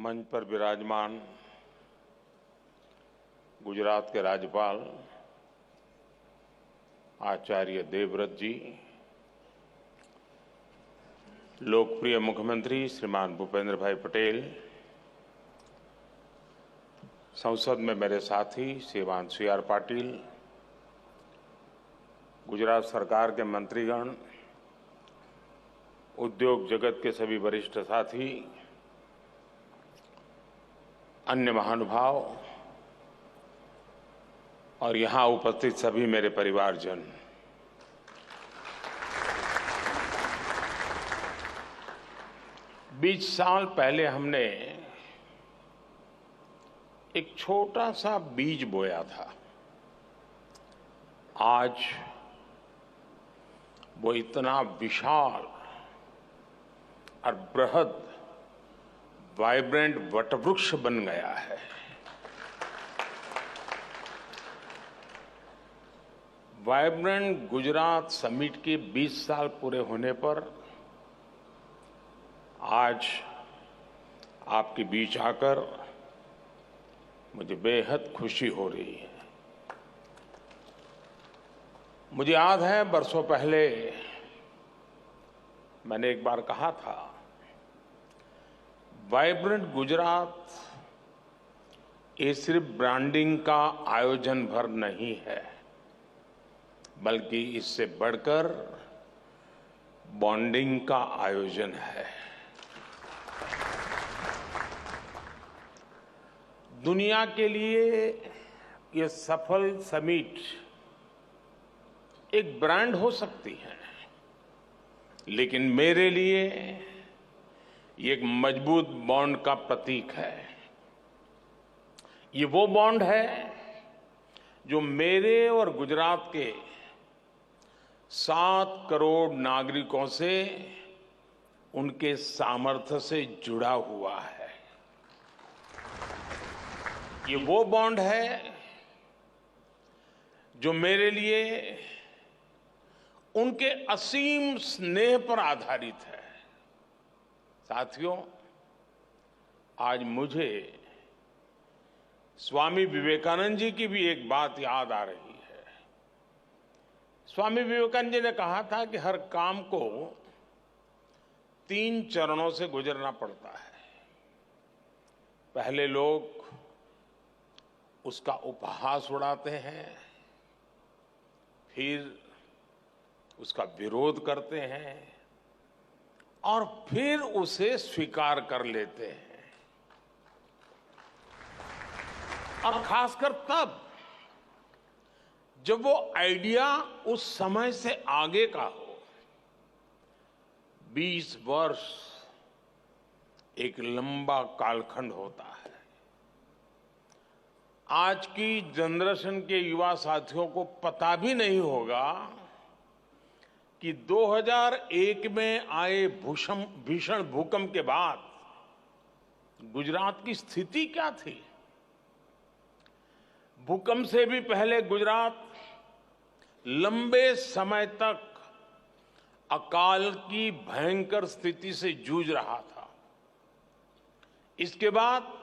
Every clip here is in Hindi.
मंच पर विराजमान गुजरात के राज्यपाल आचार्य देवव्रत जी, लोकप्रिय मुख्यमंत्री श्रीमान भूपेंद्र भाई पटेल, संसद में मेरे साथी श्रीमान सी.आर. पाटिल, गुजरात सरकार के मंत्रीगण, उद्योग जगत के सभी वरिष्ठ साथी, अन्य महानुभाव और यहां उपस्थित सभी मेरे परिवारजन, बीस साल पहले हमने एक छोटा सा बीज बोया था। आज वो इतना विशाल और बृहद वाइब्रेंट वटवृक्ष बन गया है। वाइब्रेंट गुजरात समिट के 20 साल पूरे होने पर आज आपके बीच आकर मुझे बेहद खुशी हो रही है। मुझे याद है बरसों पहले मैंने एक बार कहा था, वाइब्रेंट गुजरात ये सिर्फ ब्रांडिंग का आयोजन भर नहीं है, बल्कि इससे बढ़कर बॉन्डिंग का आयोजन है। दुनिया के लिए ये सफल समिट एक ब्रांड हो सकती है, लेकिन मेरे लिए ये एक मजबूत बॉन्ड का प्रतीक है। ये वो बॉन्ड है जो मेरे और गुजरात के 7 करोड़ नागरिकों से, उनके सामर्थ्य से जुड़ा हुआ है। ये वो बॉन्ड है जो मेरे लिए उनके असीम स्नेह पर आधारित है। साथियों, आज मुझे स्वामी विवेकानंद जी की भी एक बात याद आ रही है। स्वामी विवेकानंद जी ने कहा था कि हर काम को 3 चरणों से गुजरना पड़ता है। पहले लोग उसका उपहास उड़ाते हैं, फिर उसका विरोध करते हैं और फिर उसे स्वीकार कर लेते हैं। और खासकर तब जब वो आइडिया उस समय से आगे का हो। 20 वर्ष एक लंबा कालखंड होता है। आज की जनरेशन के युवा साथियों को पता भी नहीं होगा कि 2001 में आए भीषण भूकंप के बाद गुजरात की स्थिति क्या थी। भूकंप से भी पहले गुजरात लंबे समय तक अकाल की भयंकर स्थिति से जूझ रहा था। इसके बाद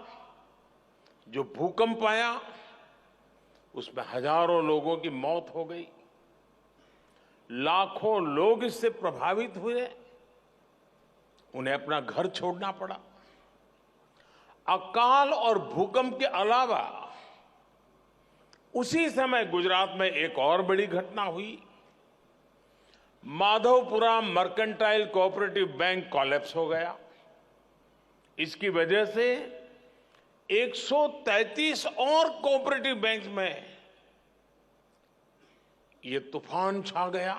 जो भूकंप आया, उसमें हजारों लोगों की मौत हो गई, लाखों लोग इससे प्रभावित हुए, उन्हें अपना घर छोड़ना पड़ा। अकाल और भूकंप के अलावा उसी समय गुजरात में एक और बड़ी घटना हुई। Madhavpura mercantile cooperative bank collapse हो गया। इसकी वजह से 133 और कोऑपरेटिव बैंक में ये तूफान छा गया।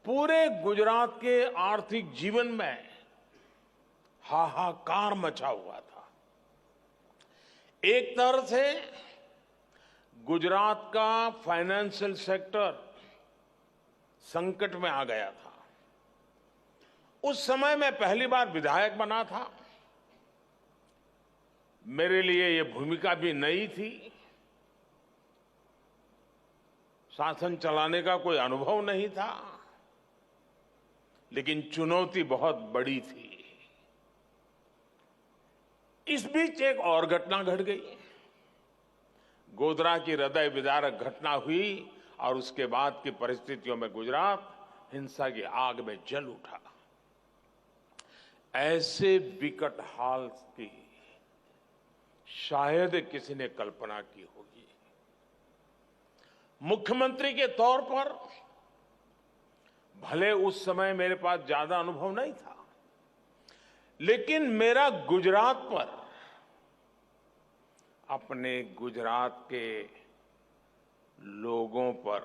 पूरे गुजरात के आर्थिक जीवन में हाहाकार मचा हुआ था। एक तरह से गुजरात का फाइनेंशियल सेक्टर संकट में आ गया था। उस समय मैं पहली बार विधायक बना था। मेरे लिए ये भूमिका भी नई थी। शासन चलाने का कोई अनुभव नहीं था, लेकिन चुनौती बहुत बड़ी थी। इस बीच एक और घटना घट गई। गोधरा की हृदय विदारक घटना हुई और उसके बाद की परिस्थितियों में गुजरात हिंसा की आग में जल उठा। ऐसे विकट हाल की शायद किसी ने कल्पना की होगी। मुख्यमंत्री के तौर पर भले उस समय मेरे पास ज्यादा अनुभव नहीं था, लेकिन मेरा गुजरात पर, अपने गुजरात के लोगों पर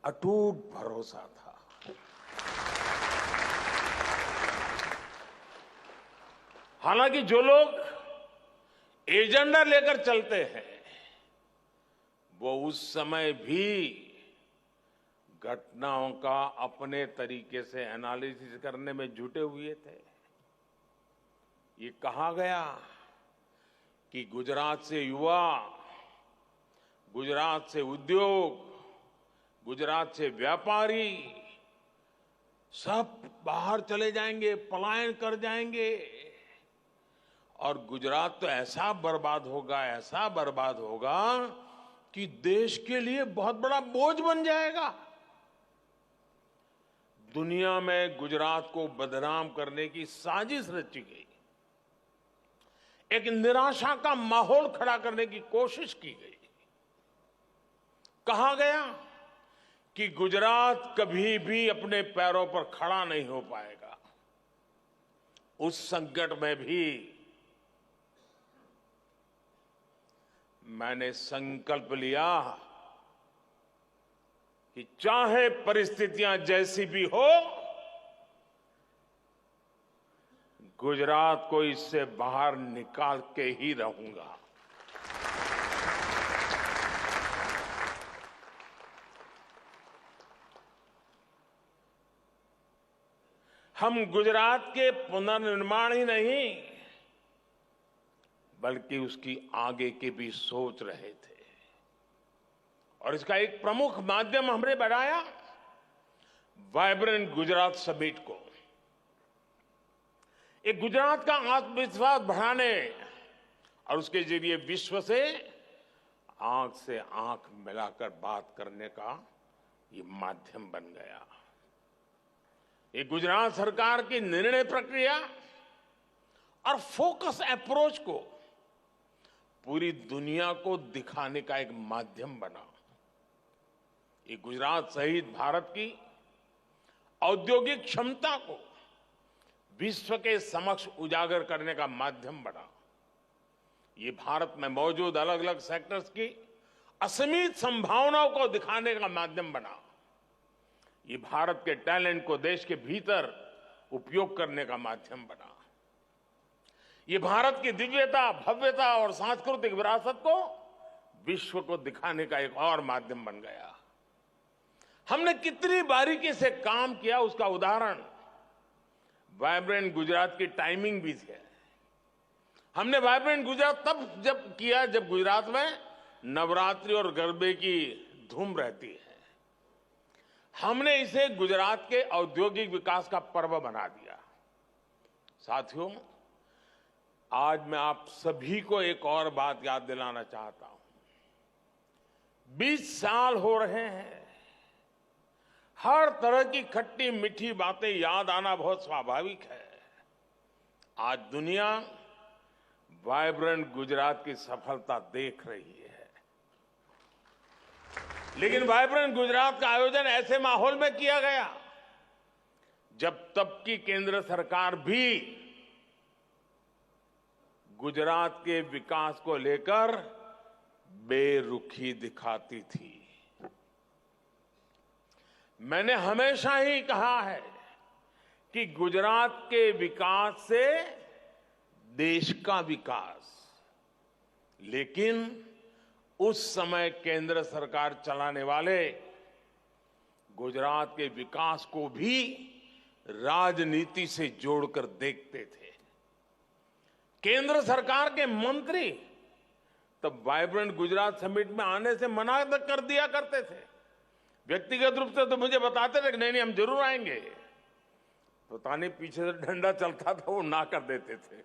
अटूट भरोसा था। हालांकि जो लोग एजेंडा लेकर चलते हैं वो उस समय भी घटनाओं का अपने तरीके से एनालिसिस करने में जुटे हुए थे। ये कहा गया कि गुजरात से युवा, गुजरात से उद्योग, गुजरात से व्यापारी सब बाहर चले जाएंगे, पलायन कर जाएंगे और गुजरात तो ऐसा बर्बाद होगा, ऐसा बर्बाद होगा कि देश के लिए बहुत बड़ा बोझ बन जाएगा। दुनिया में गुजरात को बदनाम करने की साजिश रची गई, एक निराशा का माहौल खड़ा करने की कोशिश की गई। कहा गया कि गुजरात कभी भी अपने पैरों पर खड़ा नहीं हो पाएगा। उस संकट में भी मैंने संकल्प लिया कि चाहे परिस्थितियां जैसी भी हो, गुजरात को इससे बाहर निकाल के ही रहूंगा। हम गुजरात के पुनर्निर्माण ही नहीं बल्कि उसकी आगे की भी सोच रहे थे और इसका एक प्रमुख माध्यम हमने बनाया वाइब्रेंट गुजरात समिट को। एक गुजरात का आत्मविश्वास बढ़ाने और उसके जरिए विश्व से आंख मिलाकर बात करने का ये माध्यम बन गया। ये गुजरात सरकार की निर्णय प्रक्रिया और फोकस अप्रोच को पूरी दुनिया को दिखाने का एक माध्यम बना। ये गुजरात सहित भारत की औद्योगिक क्षमता को विश्व के समक्ष उजागर करने का माध्यम बना। ये भारत में मौजूद अलग अलग सेक्टर्स की असीमित संभावनाओं को दिखाने का माध्यम बना। ये भारत के टैलेंट को देश के भीतर उपयोग करने का माध्यम बना। ये भारत की दिव्यता, भव्यता और सांस्कृतिक विरासत को विश्व को दिखाने का एक और माध्यम बन गया। हमने कितनी बारीकी से काम किया उसका उदाहरण वाइब्रेंट गुजरात की टाइमिंग भी है। हमने वाइब्रेंट गुजरात जब किया जब गुजरात में नवरात्रि और गरबे की धूम रहती है। हमने इसे गुजरात के औद्योगिक विकास का पर्व बना दिया। साथियों, आज मैं आप सभी को एक और बात याद दिलाना चाहता हूं। 20 साल हो रहे हैं। हर तरह की खट्टी मीठी बातें याद आना बहुत स्वाभाविक है। आज दुनिया वाइब्रेंट गुजरात की सफलता देख रही है, लेकिन वाइब्रेंट गुजरात का आयोजन ऐसे माहौल में किया गया जब तब की केंद्र सरकार भी गुजरात के विकास को लेकर बेरुखी दिखाती थी। मैंने हमेशा ही कहा है कि गुजरात के विकास से देश का विकास, लेकिन उस समय केंद्र सरकार चलाने वाले गुजरात के विकास को भी राजनीति से जोड़कर देखते थे। केंद्र सरकार के मंत्री तब वाइब्रेंट गुजरात समिट में आने से मना कर दिया करते थे। व्यक्तिगत रूप से तो मुझे बताते थे कि नहीं हम जरूर आएंगे। पता नहीं पीछे से डंडा चलता था, वो ना कर देते थे।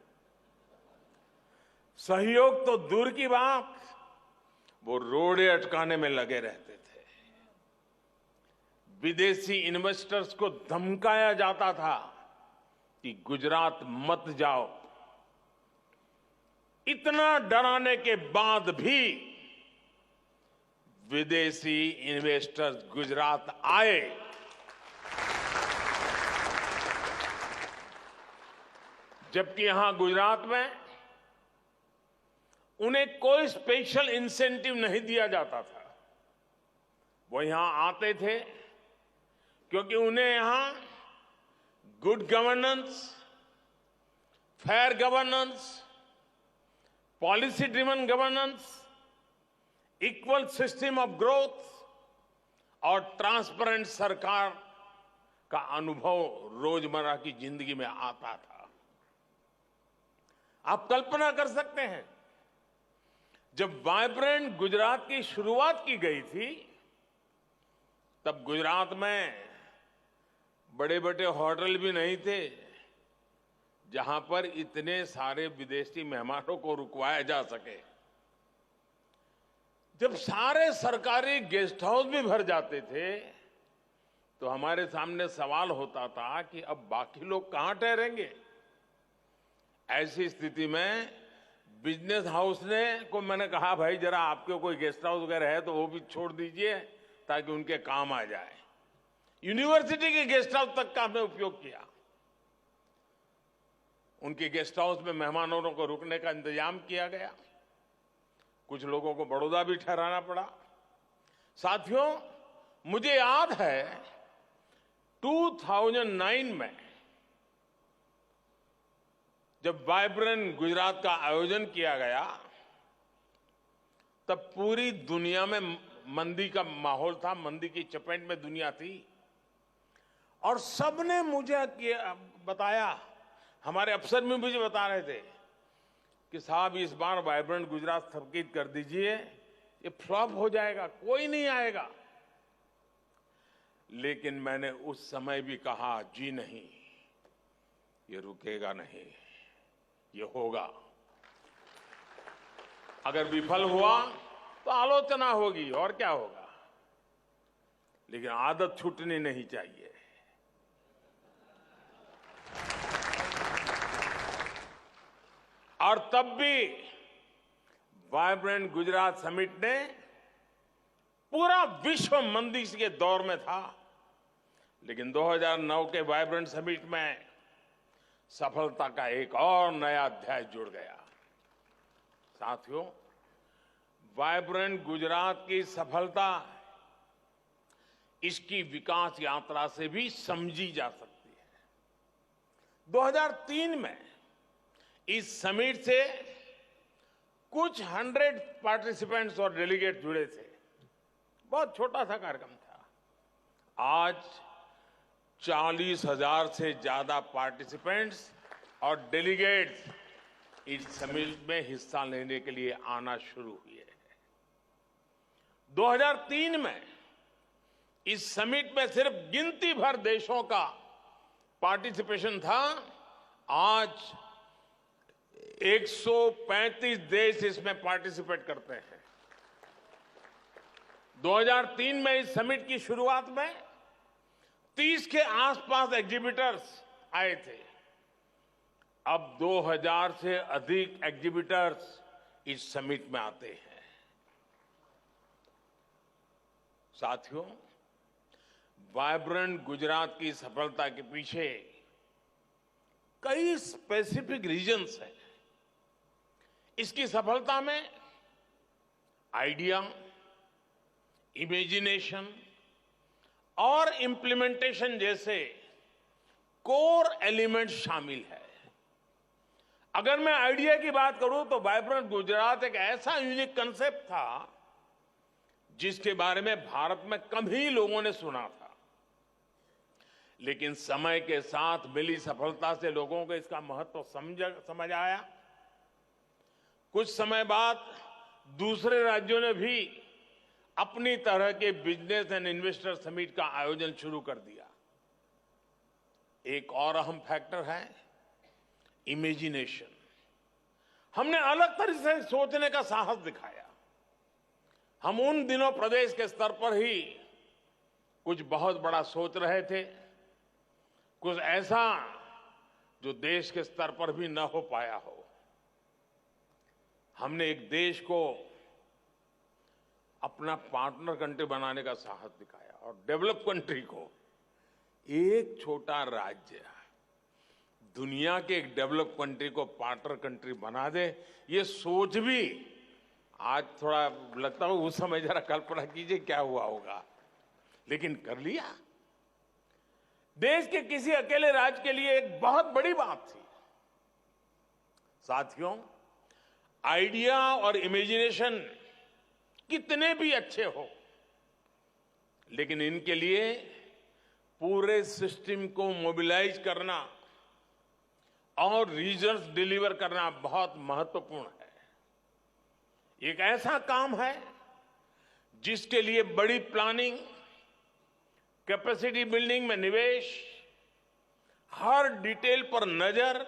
सहयोग तो दूर की बात, वो रोड़े अटकाने में लगे रहते थे। विदेशी इन्वेस्टर्स को धमकाया जाता था कि गुजरात मत जाओ। इतना डराने के बाद भी विदेशी इन्वेस्टर्स गुजरात आए। जबकि यहां गुजरात में उन्हें कोई स्पेशल इंसेंटिव नहीं दिया जाता था। वो यहां आते थे क्योंकि उन्हें यहां good governance, fair governance, policy driven governance, equal system of growth और ट्रांसपेरेंट सरकार का अनुभव रोजमर्रा की जिंदगी में आता था। आप कल्पना कर सकते हैं, जब वाइब्रेंट गुजरात की शुरुआत की गई थी, तब गुजरात में बड़े बड़े होटल भी नहीं थे जहां पर इतने सारे विदेशी मेहमानों को रुकवाया जा सके। जब सारे सरकारी गेस्ट हाउस भी भर जाते थे तो हमारे सामने सवाल होता था कि अब बाकी लोग कहां ठहरेंगे। ऐसी स्थिति में बिजनेस हाउस को मैंने कहा, भाई जरा आपके कोई गेस्ट हाउस वगैरह है तो वो भी छोड़ दीजिए ताकि उनके काम आ जाए। यूनिवर्सिटी के गेस्ट हाउस तक का हमने उपयोग किया। उनके गेस्ट हाउस में मेहमानों को रुकने का इंतजाम किया गया। कुछ लोगों को बड़ौदा भी ठहराना पड़ा। साथियों, मुझे याद है 2009 में जब वाइब्रेंट गुजरात का आयोजन किया गया, तब पूरी दुनिया में मंदी का माहौल था, मंदी की चपेट में दुनिया थी। और सबने मुझे बताया, हमारे अफसर भी मुझे बता रहे थे कि साहब इस बार वाइब्रेंट गुजरात स्थगित कर दीजिए, ये फ्लॉप हो जाएगा, कोई नहीं आएगा। लेकिन मैंने उस समय भी कहा, जी नहीं, ये रुकेगा नहीं, ये होगा। अगर विफल हुआ तो आलोचना होगी और क्या होगा, लेकिन आदत छूटनी नहीं चाहिए। और तब भी वाइब्रेंट गुजरात समिट ने, पूरा विश्व मंदी के दौर में था, लेकिन 2009 के वाइब्रेंट समिट में सफलता का एक और नया अध्याय जुड़ गया। साथियों, वाइब्रेंट गुजरात की सफलता इसकी विकास यात्रा से भी समझी जा सकती है। 2003 में इस समिट से कुछ 100 पार्टिसिपेंट्स और डेलीगेट जुड़े थे। बहुत छोटा सा कार्यक्रम था। आज 40,000 से ज्यादा पार्टिसिपेंट्स और डेलीगेट्स इस समिट में हिस्सा लेने के लिए आना शुरू हुए हैं। 2003 में इस समिट में सिर्फ गिनती भर देशों का पार्टिसिपेशन था। आज 135 देश इसमें पार्टिसिपेट करते हैं। 2003 में इस समिट की शुरुआत में 30 के आसपास एग्जीबिटर्स आए थे। अब 2000 से अधिक एग्जीबिटर्स इस समिट में आते हैं। साथियों, वाइब्रेंट गुजरात की सफलता के पीछे कई स्पेसिफिक रीजंस हैं। इसकी सफलता में आइडिया, इमेजिनेशन और इंप्लीमेंटेशन जैसे कोर एलिमेंट शामिल है। अगर मैं आइडिया की बात करूं तो वाइब्रेंट गुजरात एक ऐसा यूनिक कंसेप्ट था जिसके बारे में भारत में कम ही लोगों ने सुना था, लेकिन समय के साथ मिली सफलता से लोगों को इसका महत्व समझ आया। कुछ समय बाद दूसरे राज्यों ने भी अपनी तरह के बिजनेस एंड इन्वेस्टर समिट का आयोजन शुरू कर दिया। एक और अहम फैक्टर है इमेजिनेशन। हमने अलग तरह से सोचने का साहस दिखाया। हम उन दिनों प्रदेश के स्तर पर ही कुछ बहुत बड़ा सोच रहे थे, कुछ ऐसा जो देश के स्तर पर भी न हो पाया हो। हमने एक देश को अपना पार्टनर कंट्री बनाने का साहस दिखाया और डेवलप कंट्री को एक छोटा राज्य दुनिया के एक डेवलप कंट्री को पार्टनर कंट्री बना दे, ये सोच भी आज थोड़ा लगता है उस समय जरा कल्पना कीजिए क्या हुआ होगा, लेकिन कर लिया। देश के किसी अकेले राज्य के लिए एक बहुत बड़ी बात थी। साथियों, आइडिया और इमेजिनेशन कितने भी अच्छे हो, लेकिन इनके लिए पूरे सिस्टम को मोबिलाइज करना और रिजल्ट डिलीवर करना बहुत महत्वपूर्ण है। एक ऐसा काम है जिसके लिए बड़ी प्लानिंग, कैपेसिटी बिल्डिंग में निवेश, हर डिटेल पर नजर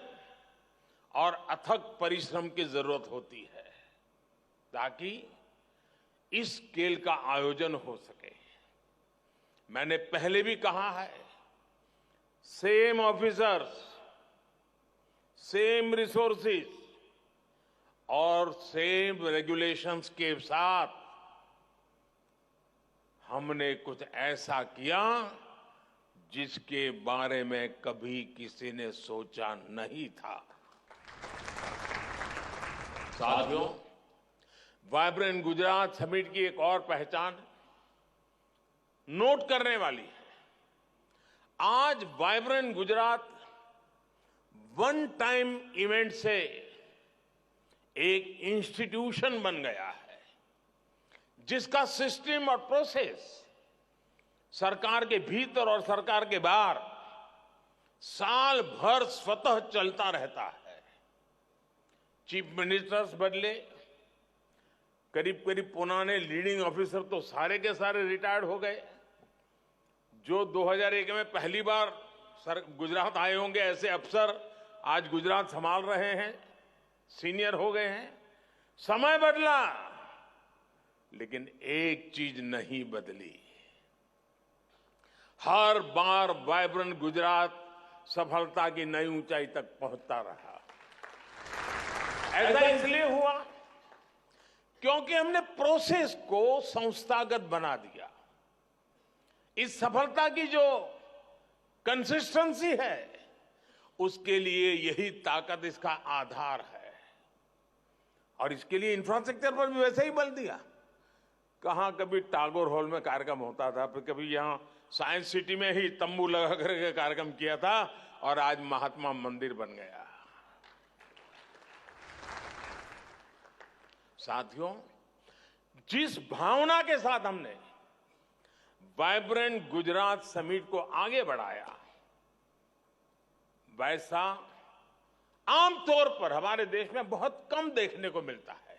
और अथक परिश्रम की जरूरत होती है ताकि इस स्केल का आयोजन हो सके। मैंने पहले भी कहा है, सेम ऑफिसर्स, सेम रिसोर्सेज और सेम रेगुलेशंस के साथ हमने कुछ ऐसा किया जिसके बारे में कभी किसी ने सोचा नहीं था। साथियों, वाइब्रेंट गुजरात समिट की एक और पहचान नोट करने वाली है। आज vibrant Gujarat one time event से एक इंस्टीट्यूशन बन गया है जिसका सिस्टम और प्रोसेस सरकार के भीतर और सरकार के बाहर साल भर स्वतः चलता रहता है। चीफ मिनिस्टर्स बदले, करीब करीब पुराने लीडिंग ऑफिसर तो सारे के सारे रिटायर्ड हो गए। जो 2001 में पहली बार गुजरात आए होंगे ऐसे अफसर आज गुजरात संभाल रहे हैं, सीनियर हो गए हैं। समय बदला, लेकिन एक चीज नहीं बदली। हर बार वाइब्रेंट गुजरात सफलता की नई ऊंचाई तक पहुंचता रहा। ऐसा इसलिए हुआ क्योंकि हमने प्रोसेस को संस्थागत बना दिया। इस सफलता की जो कंसिस्टेंसी है, उसके लिए यही ताकत इसका आधार है। और इसके लिए इंफ्रास्ट्रक्चर पर भी वैसे ही बल दिया। कहां कभी टागोर हॉल में कार्यक्रम होता था, फिर कभी यहां साइंस सिटी में ही तंबू लगा करके कार्यक्रम किया था, और आज महात्मा मंदिर बन गया। साथियों, जिस भावना के साथ हमने वाइब्रेंट गुजरात समिट को आगे बढ़ाया, वैसा आमतौर पर हमारे देश में बहुत कम देखने को मिलता है।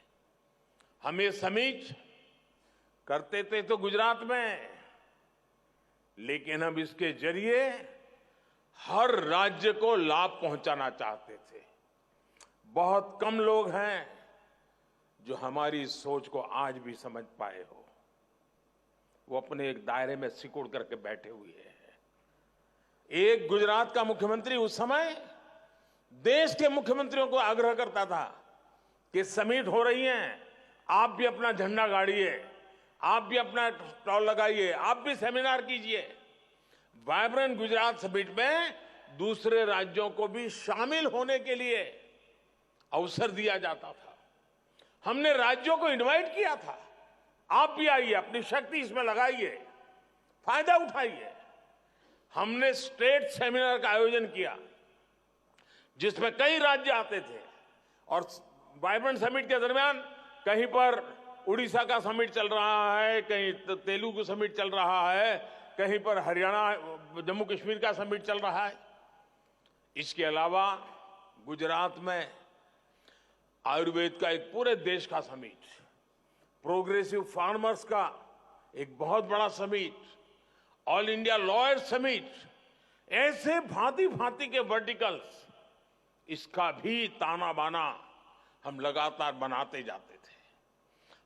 हम ये समिट करते थे तो गुजरात में, लेकिन हम इसके जरिए हर राज्य को लाभ पहुंचाना चाहते थे। बहुत कम लोग हैं जो हमारी सोच को आज भी समझ पाए हो। वो अपने एक दायरे में सिकुड़ करके बैठे हुए हैं। एक गुजरात का मुख्यमंत्री उस समय देश के मुख्यमंत्रियों को आग्रह करता था कि समिट हो रही है, आप भी अपना झंडा गाड़िए, आप भी अपना स्टॉल लगाइए, आप भी सेमिनार कीजिए। वाइब्रेंट गुजरात समिट में दूसरे राज्यों को भी शामिल होने के लिए अवसर दिया जाता था। हमने राज्यों को इनवाइट किया था, आप भी आइए, अपनी शक्ति इसमें लगाइए, फायदा उठाइए। हमने स्टेट सेमिनार का आयोजन किया जिसमें कई राज्य आते थे, और वाइब्रेंट समिट के दरमियान कहीं पर उड़ीसा का समिट चल रहा है, कहीं तेलुगु समिट चल रहा है, कहीं पर हरियाणा जम्मू कश्मीर का समिट चल रहा है। इसके अलावा गुजरात में आयुर्वेद का एक पूरे देश का समिट, प्रोग्रेसिव फार्मर्स का एक बहुत बड़ा summit, all India lawyers summit, ऐसे भांति भांति के वर्टिकल्स, इसका भी ताना बाना हम लगातार बनाते जाते थे।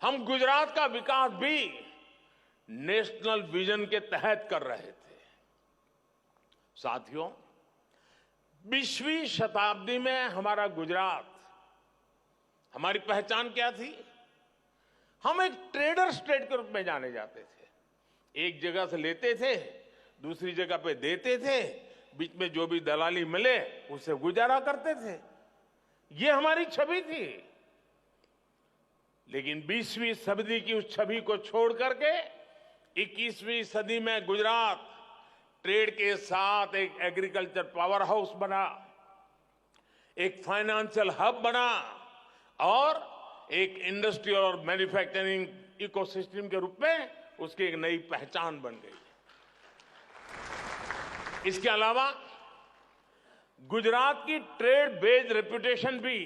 हम गुजरात का विकास भी नेशनल विजन के तहत कर रहे थे। साथियों, 20वीं शताब्दी में हमारा गुजरात, हमारी पहचान क्या थी? हम एक ट्रेडर स्टेट के रूप में जाने जाते थे। एक जगह से लेते थे, दूसरी जगह पे देते थे, बीच में जो भी दलाली मिले उससे गुजारा करते थे। ये हमारी छवि थी। लेकिन 20वीं सदी की उस छवि को छोड़ करके 21वीं सदी में गुजरात ट्रेड के साथ एक एग्रीकल्चर पावर हाउस बना, एक फाइनेंशियल हब बना और एक इंडस्ट्रियल और मैन्युफैक्चरिंग इकोसिस्टम के रूप में उसकी एक नई पहचान बन गई। इसके अलावा गुजरात की ट्रेड बेस्ड रेपुटेशन भी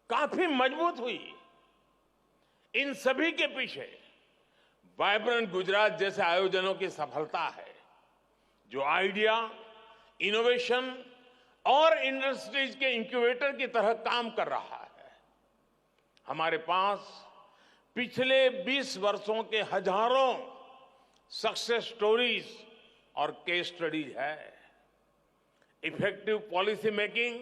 काफी मजबूत हुई। इन सभी के पीछे वाइब्रेंट गुजरात जैसे आयोजनों की सफलता है, जो आइडिया, इनोवेशन और इंडस्ट्रीज के इंक्यूबेटर की तरह काम कर रहा है। हमारे पास पिछले 20 वर्षों के हजारों सक्सेस स्टोरीज और केस स्टडीज है। इफेक्टिव पॉलिसी मेकिंग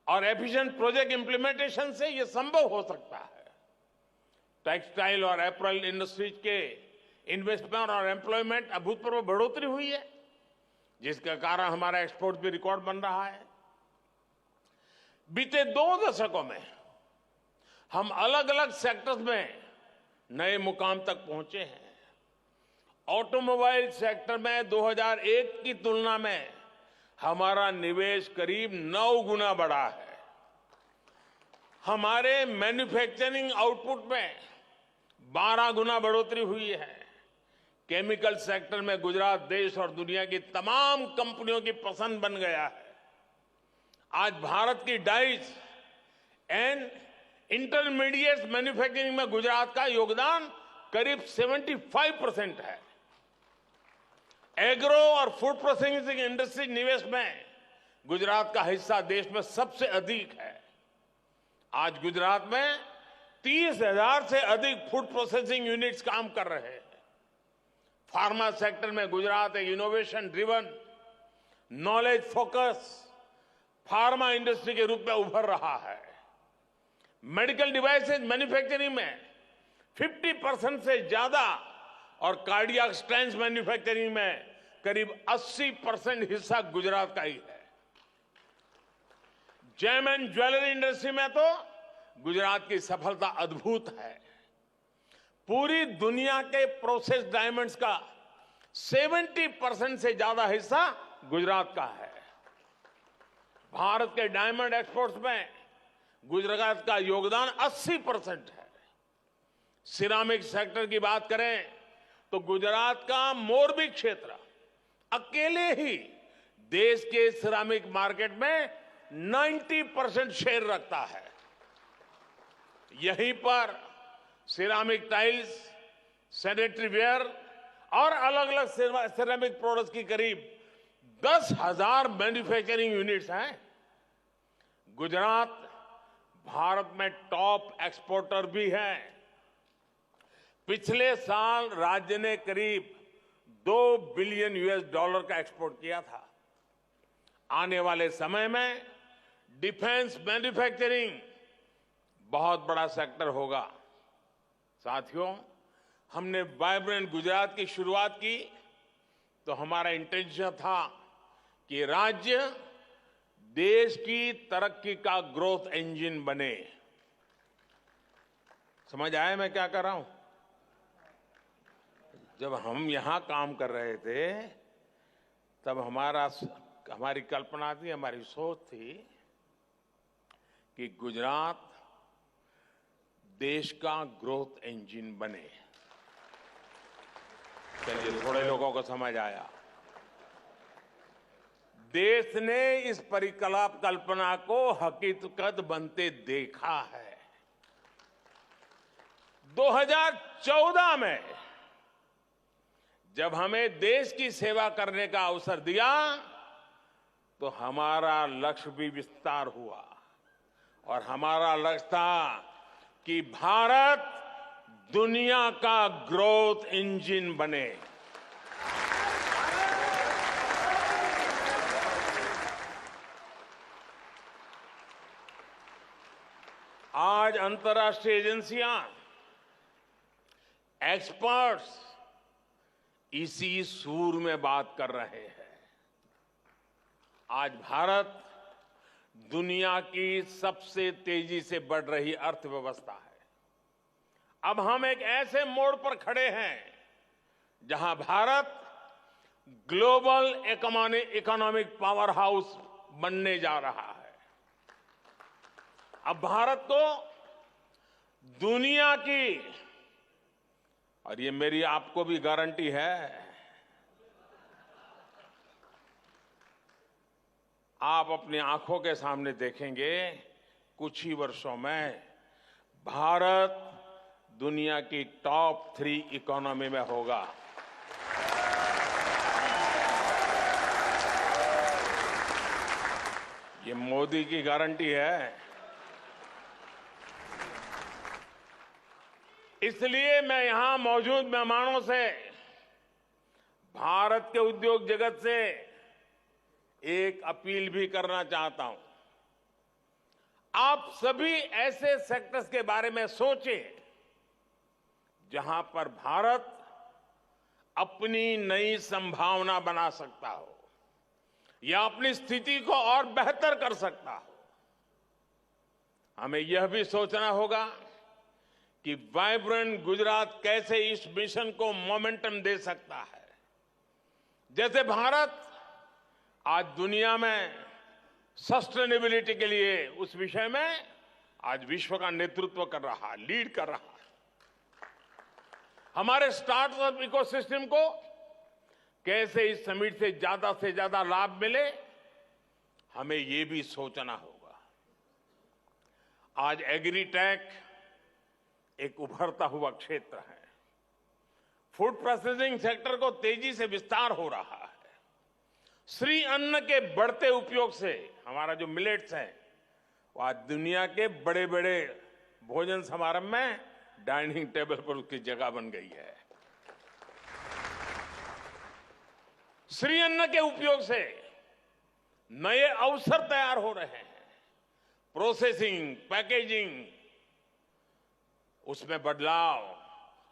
और एफिशिएंट प्रोजेक्ट इंप्लीमेंटेशन से यह संभव हो सकता है। टेक्सटाइल और एपरल इंडस्ट्रीज के इन्वेस्टमेंट और एम्प्लॉयमेंट अभूतपूर्व बढ़ोतरी हुई है, जिसके कारण हमारा एक्सपोर्ट भी रिकॉर्ड बन रहा है। बीते 2 दशकों में हम अलग अलग सेक्टर्स में नए मुकाम तक पहुंचे हैं। ऑटोमोबाइल सेक्टर में 2001 की तुलना में हमारा निवेश करीब 9 गुना बढ़ा है। हमारे मैन्युफैक्चरिंग आउटपुट में 12 गुना बढ़ोतरी हुई है। केमिकल सेक्टर में गुजरात देश और दुनिया की तमाम कंपनियों की पसंद बन गया है। आज भारत की डाइस एंड इंटरमीडिएट मैन्युफैक्चरिंग में गुजरात का योगदान करीब 75% है। एग्रो और फूड प्रोसेसिंग इंडस्ट्री निवेश में गुजरात का हिस्सा देश में सबसे अधिक है। आज गुजरात में 30,000 से अधिक फूड प्रोसेसिंग यूनिट्स काम कर रहे हैं। फार्मा सेक्टर में गुजरात एक innovation driven, knowledge focus pharma industry के रूप में उभर रहा है। मेडिकल डिवाइसेज मैन्युफैक्चरिंग में 50% से ज्यादा और कार्डियक स्टेंट्स मैन्युफैक्चरिंग में करीब 80% हिस्सा गुजरात का ही है। जेम एंड ज्वेलरी इंडस्ट्री में तो गुजरात की सफलता अद्भुत है। पूरी दुनिया के प्रोसेस डायमंड्स का 70% से ज्यादा हिस्सा गुजरात का है। भारत के डायमंड एक्सपोर्ट्स में गुजरात का योगदान 80% है। सिरामिक सेक्टर की बात करें तो गुजरात का मोरबी क्षेत्र अकेले ही देश के सिरामिक मार्केट में 90% शेयर रखता है। यहीं पर सिरामिक टाइल्स, सैनिटरी वेयर और अलग अलग सिरामिक प्रोडक्ट्स की करीब 10,000 मैन्युफैक्चरिंग यूनिट्स हैं। गुजरात भारत में टॉप एक्सपोर्टर भी है। पिछले साल राज्य ने करीब $2 बिलियन का एक्सपोर्ट किया था। आने वाले समय में डिफेंस मैन्युफैक्चरिंग बहुत बड़ा सेक्टर होगा। साथियों, हमने वाइब्रेंट गुजरात की शुरुआत की तो हमारा इंटेंशन था कि राज्य देश की तरक्की का ग्रोथ इंजन बने। समझ आया मैं क्या कर रहा हूं? जब हम यहां काम कर रहे थे तब हमारी कल्पना थी, हमारी सोच थी कि गुजरात देश का ग्रोथ इंजन बने। चलिए, थोड़े लोगों को समझ आया। देश ने इस परिकल्पना को हकीकत बनते देखा है। 2014 में जब हमें देश की सेवा करने का अवसर दिया तो हमारा लक्ष्य भी विस्तार हुआ और हमारा लक्ष्य था कि भारत दुनिया का ग्रोथ इंजन बने। आज अंतर्राष्ट्रीय एजेंसियां, एक्सपर्ट्स इसी सूर में बात कर रहे हैं। आज भारत दुनिया की सबसे तेजी से बढ़ रही अर्थव्यवस्था है। अब हम एक ऐसे मोड़ पर खड़े हैं जहां Bharat global economic power house बनने जा रहा है। अब भारत को दुनिया की, और ये मेरी आपको भी गारंटी है, आप अपनी आंखों के सामने देखेंगे कुछ ही वर्षों में भारत दुनिया की टॉप 3 इकोनॉमी में होगा। ये मोदी की गारंटी है। इसलिए मैं यहां मौजूद मेहमानों से, भारत के उद्योग जगत से एक अपील भी करना चाहता हूं। आप सभी ऐसे सेक्टर्स के बारे में सोचें जहां पर भारत अपनी नई संभावना बना सकता हो या अपनी स्थिति को और बेहतर कर सकता हो। हमें यह भी सोचना होगा कि वाइब्रेंट गुजरात कैसे इस मिशन को मोमेंटम दे सकता है। जैसे भारत आज दुनिया में सस्टेनेबिलिटी के लिए उस विषय में आज विश्व का नेतृत्व कर रहा है, लीड कर रहा है। हमारे स्टार्टअप इकोसिस्टम को कैसे इस समिट से ज्यादा लाभ मिले, हमें ये भी सोचना होगा। आज एग्रीटेक एक उभरता हुआ क्षेत्र है। फूड प्रोसेसिंग सेक्टर को तेजी से विस्तार हो रहा है। श्री अन्न के बढ़ते उपयोग से हमारा जो मिलेट्स है वो आज दुनिया के बड़े बड़े भोजन समारंभ में डाइनिंग टेबल पर उसकी जगह बन गई है। श्री अन्न के उपयोग से नए अवसर तैयार हो रहे हैं। प्रोसेसिंग, पैकेजिंग, उसमें बदलाव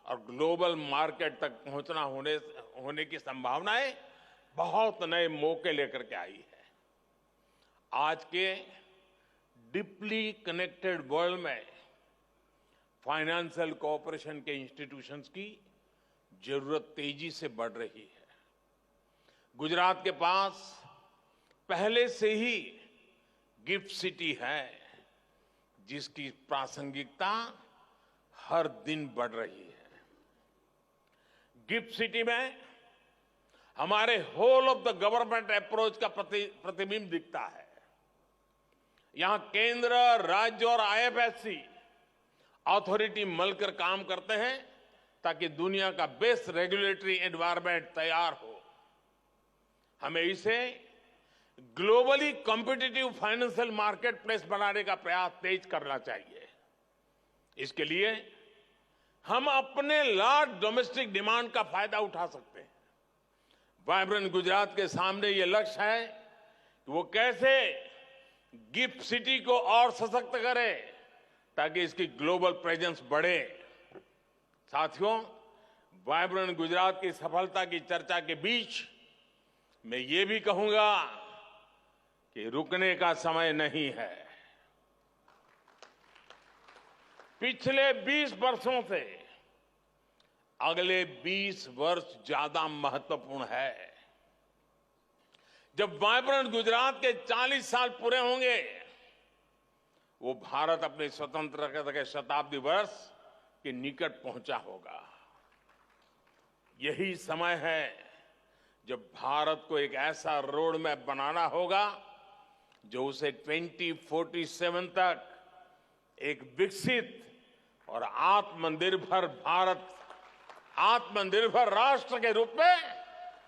और ग्लोबल मार्केट तक पहुंचना होने की संभावनाएं बहुत नए मौके लेकर के आई है। आज के डीपली कनेक्टेड वर्ल्ड में फाइनेंशियल कोऑपरेशन के इंस्टीट्यूशंस की जरूरत तेजी से बढ़ रही है। गुजरात के पास पहले से ही गिफ्ट सिटी है, जिसकी प्रासंगिकता हर दिन बढ़ रही है। गिफ्ट सिटी में हमारे whole of the government approach का प्रतिबिंब दिखता है। यहां केंद्र, राज्य और आईएफएससी अथॉरिटी मिलकर काम करते हैं ताकि दुनिया का बेस्ट रेगुलेटरी एनवायरनमेंट तैयार हो। हमें इसे globally competitive financial market place बनाने का प्रयास तेज करना चाहिए। इसके लिए हम अपने लार्ज डोमेस्टिक डिमांड का फायदा उठा सकते हैं। वाइब्रेंट गुजरात के सामने ये लक्ष्य है कि वो कैसे गिफ्ट सिटी को और सशक्त करे ताकि इसकी ग्लोबल प्रेजेंस बढ़े। साथियों, वाइब्रेंट गुजरात की सफलता की चर्चा के बीच मैं ये भी कहूंगा कि रुकने का समय नहीं है। पिछले 20 वर्षों से अगले 20 वर्ष ज्यादा महत्वपूर्ण है। जब वाइब्रेंट गुजरात के 40 साल पूरे होंगे, वो भारत अपने स्वतंत्रता के शताब्दी वर्ष के निकट पहुंचा होगा। यही समय है जब भारत को एक ऐसा रोड मैप बनाना होगा जो उसे 2047 तक एक विकसित और आत्मनिर्भर राष्ट्र के रूप में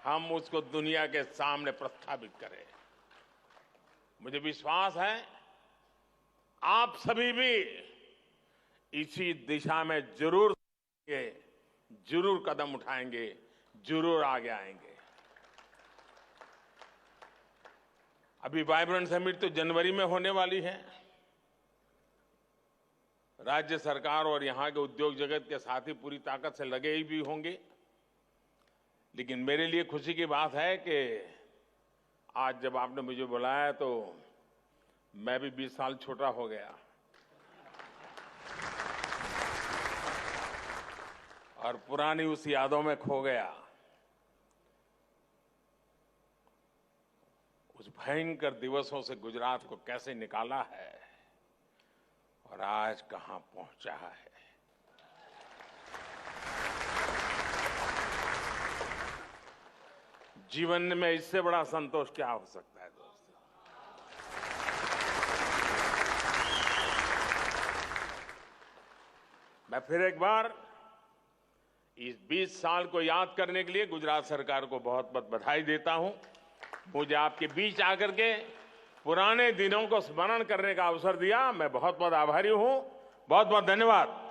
हम उसको दुनिया के सामने प्रस्थापित करें। मुझे विश्वास है आप सभी भी इसी दिशा में जरूर कदम उठाएंगे, जरूर आगे आएंगे। अभी वाइब्रेंट समिट तो जनवरी में होने वाली है। राज्य सरकार और यहां के उद्योग जगत के साथी पूरी ताकत से लगे ही भी होंगे। लेकिन मेरे लिए खुशी की बात है कि आज जब आपने मुझे बुलाया तो मैं भी 20 साल छोटा हो गया और पुरानी उस यादों में खो गया। उस भयंकर दिवसों से गुजरात को कैसे निकाला है और आज कहां पहुंचा है। जीवन में इससे बड़ा संतोष क्या हो सकता है दोस्तों। मैं फिर एक बार इस 20 साल को याद करने के लिए गुजरात सरकार को बहुत बहुत बधाई देता हूं। मुझे आपके बीच आकर के पुराने दिनों को स्मरण करने का अवसर दिया, मैं बहुत बहुत आभारी हूं। बहुत बहुत धन्यवाद।